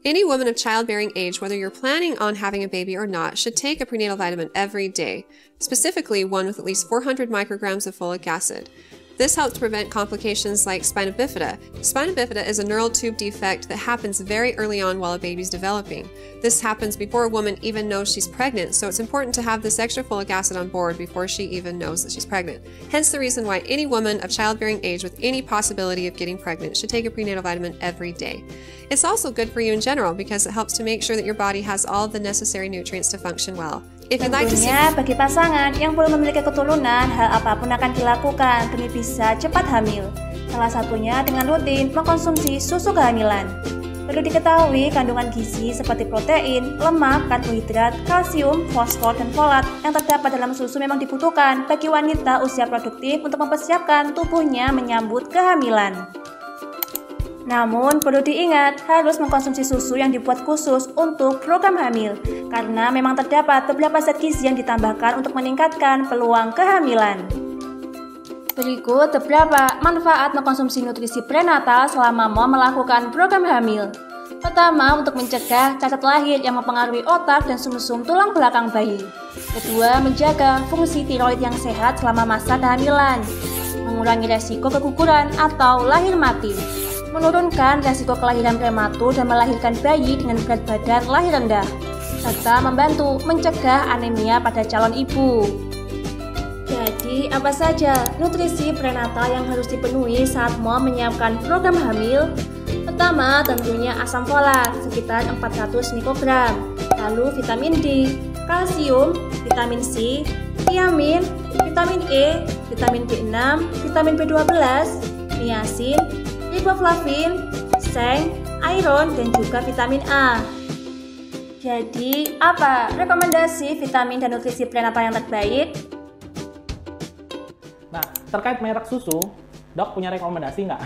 Any woman of childbearing age, whether you're planning on having a baby or not, should take a prenatal vitamin every day, specifically one with at least 400 micrograms of folic acid. This helps prevent complications like spina bifida. Spina bifida is a neural tube defect that happens very early on while a baby's developing. This happens before a woman even knows she's pregnant, so it's important to have this extra folic acid on board before she even knows that she's pregnant. Hence the reason why any woman of childbearing age with any possibility of getting pregnant should take a prenatal vitamin every day. It's also good for you in general because it helps to make sure that your body has all the necessary nutrients to function well. If you'd like to see... Tentunya bagi pasangan yang belum memiliki keturunan, hal apapun akan dilakukan demi bisa cepat hamil. Salah satunya dengan rutin mengkonsumsi susu kehamilan. Perlu diketahui kandungan gizi seperti protein, lemak, karbohidrat, kalsium, fosfor, dan folat yang terdapat dalam susu memang dibutuhkan bagi wanita usia produktif untuk mempersiapkan tubuhnya menyambut kehamilan. Namun, perlu diingat, harus mengkonsumsi susu yang dibuat khusus untuk program hamil, karena memang terdapat beberapa zat gizi yang ditambahkan untuk meningkatkan peluang kehamilan. Berikut beberapa manfaat mengkonsumsi nutrisi prenatal selama mau melakukan program hamil. Pertama, untuk mencegah cacat lahir yang mempengaruhi otak dan sumsum tulang belakang bayi. Kedua, menjaga fungsi tiroid yang sehat selama masa kehamilan. Mengurangi resiko keguguran atau lahir mati. Menurunkan resiko kelahiran prematur dan melahirkan bayi dengan berat badan lahir rendah, serta membantu mencegah anemia pada calon ibu. Jadi, apa saja nutrisi prenatal yang harus dipenuhi saat mau menyiapkan program hamil? Pertama, tentunya asam folat sekitar 400 mikrogram, lalu vitamin D, kalsium, vitamin C, tiamin, vitamin E, vitamin B6, vitamin B12, niacin, riboflavin, seng, iron, dan juga vitamin A. Jadi, apa rekomendasi vitamin dan nutrisi prenatal yang terbaik? Nah, terkait merek susu, dok punya rekomendasi nggak?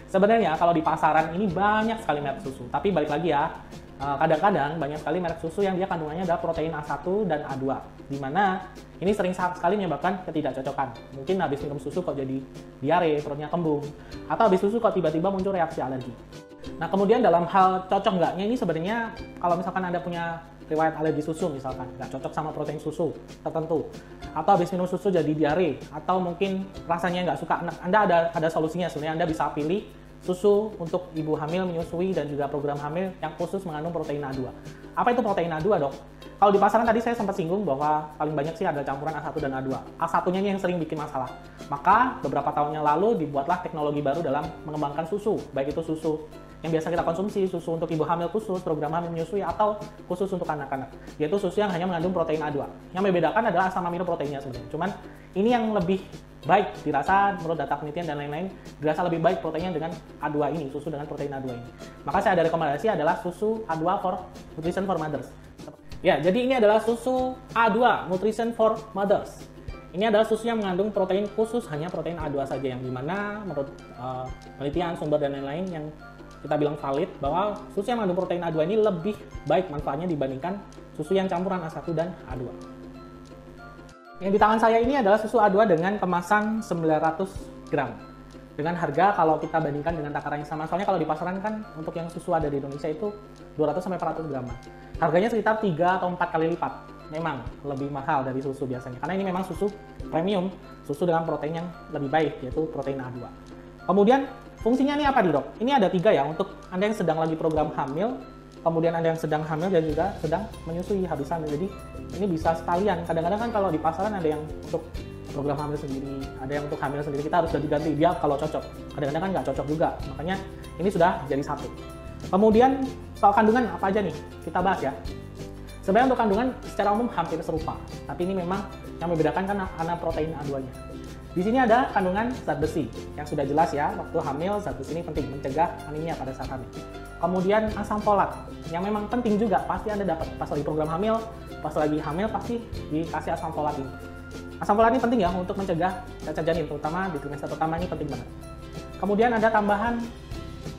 Sebenarnya kalau di pasaran ini banyak sekali merek susu, tapi balik lagi ya, kadang-kadang banyak sekali merek susu yang dia kandungannya ada protein A1 dan A2, di mana ini sering sekali menyebabkan ketidakcocokan. Mungkin habis minum susu kok jadi diare, perutnya kembung, atau habis susu kok tiba-tiba muncul reaksi alergi. Nah, kemudian dalam hal cocok nggaknya ini sebenarnya kalau misalkan Anda punya riwayat alergi susu misalkan, nggak cocok sama protein susu tertentu, atau habis minum susu jadi diare, atau mungkin rasanya nggak suka, Anda ada solusinya sebenarnya. Anda bisa pilih susu untuk ibu hamil menyusui dan juga program hamil yang khusus mengandung protein A2. Apa itu protein A2, dok? Kalau di pasaran tadi saya sempat singgung bahwa paling banyak sih ada campuran A1 dan A2. A1-nya ini yang sering bikin masalah. Maka beberapa tahun yang lalu dibuatlah teknologi baru dalam mengembangkan susu, baik itu susu yang biasa kita konsumsi, susu untuk ibu hamil khusus, program hamil menyusui, atau khusus untuk anak-anak, yaitu susu yang hanya mengandung protein A2. Yang membedakan adalah asam amino proteinnya sebenarnya. Cuman ini yang lebih baik dirasa menurut data penelitian dan lain-lain, dirasa lebih baik proteinnya dengan A2 ini, susu dengan protein A2 ini. Maka saya ada rekomendasi adalah susu A2 for Nutrition for Mothers. Ya, jadi ini adalah susu A2 Nutrition for Mothers. Ini adalah susu yang mengandung protein khusus, hanya protein A2 saja, yang dimana menurut penelitian, sumber dan lain-lain yang kita bilang valid bahwa susu yang mengandung protein A2 ini lebih baik manfaatnya dibandingkan susu yang campuran A1 dan A2. Yang di tangan saya ini adalah susu A2 dengan kemasan 900 gram. Dengan harga kalau kita bandingkan dengan takaran yang sama, soalnya kalau di pasaran kan untuk yang susu ada di Indonesia itu 200-400 gram. Harganya sekitar 3 atau 4 kali lipat. Memang lebih mahal dari susu biasanya, karena ini memang susu premium, susu dengan protein yang lebih baik, yaitu protein A2. Kemudian fungsinya ini apa nih, dok? Ini ada 3 ya, untuk Anda yang sedang lagi program hamil, kemudian Anda yang sedang hamil dan juga sedang menyusui habis hamil. Jadi ini bisa sekalian. Kadang-kadang kan kalau di pasaran ada yang untuk program hamil sendiri, ada yang untuk hamil sendiri, kita harus ganti-ganti dia kalau cocok. Kadang-kadang kan nggak cocok juga, makanya ini sudah jadi satu. Kemudian soal kandungan apa aja nih? Kita bahas ya. Sebenarnya untuk kandungan secara umum hampir serupa, tapi ini memang yang membedakan kan karena protein A2-nya. Di sini ada kandungan zat besi, yang sudah jelas ya, waktu hamil zat besi ini penting, mencegah anemia pada saat hamil. Kemudian asam folat, yang memang penting juga, pasti Anda dapat pas lagi program hamil, pas lagi hamil pasti dikasih asam folat ini. Asam folat ini penting ya untuk mencegah cacat janin, terutama di trimester pertama ini penting banget. Kemudian ada tambahan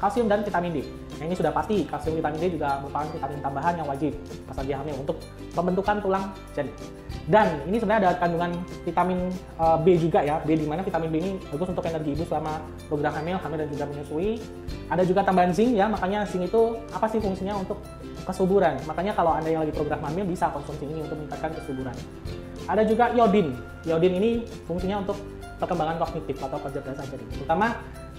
kalsium dan vitamin D. Yang ini sudah pasti, kalsium vitamin D juga merupakan vitamin tambahan yang wajib pas lagi hamil untuk pembentukan tulang janin. Dan ini sebenarnya ada kandungan vitamin B juga ya, B, di mana vitamin B ini bagus untuk energi ibu selama program hamil dan juga menyusui. Ada juga tambahan zinc ya, makanya zinc itu apa sih fungsinya? Untuk kesuburan. Makanya kalau Anda yang lagi program hamil bisa konsumsi ini untuk meningkatkan kesuburan. Ada juga iodin. Iodin ini fungsinya untuk perkembangan kognitif atau kecerdasan janin. Terutama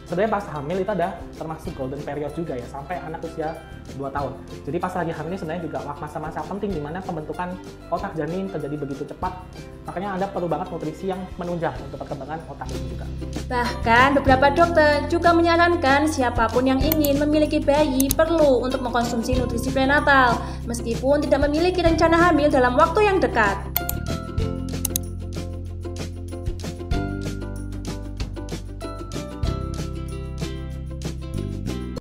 sebenarnya pas hamil itu ada termasuk golden period juga ya, sampai anak usia 2 tahun. Jadi pas lagi hamil ini sebenarnya juga masa-masa penting di mana pembentukan otak janin terjadi begitu cepat. Makanya Anda perlu banget nutrisi yang menunjang untuk perkembangan otak ini juga. Bahkan beberapa dokter juga menyarankan siapapun yang ingin memiliki bayi perlu untuk mengkonsumsi nutrisi prenatal, meskipun tidak memiliki rencana hamil dalam waktu yang dekat.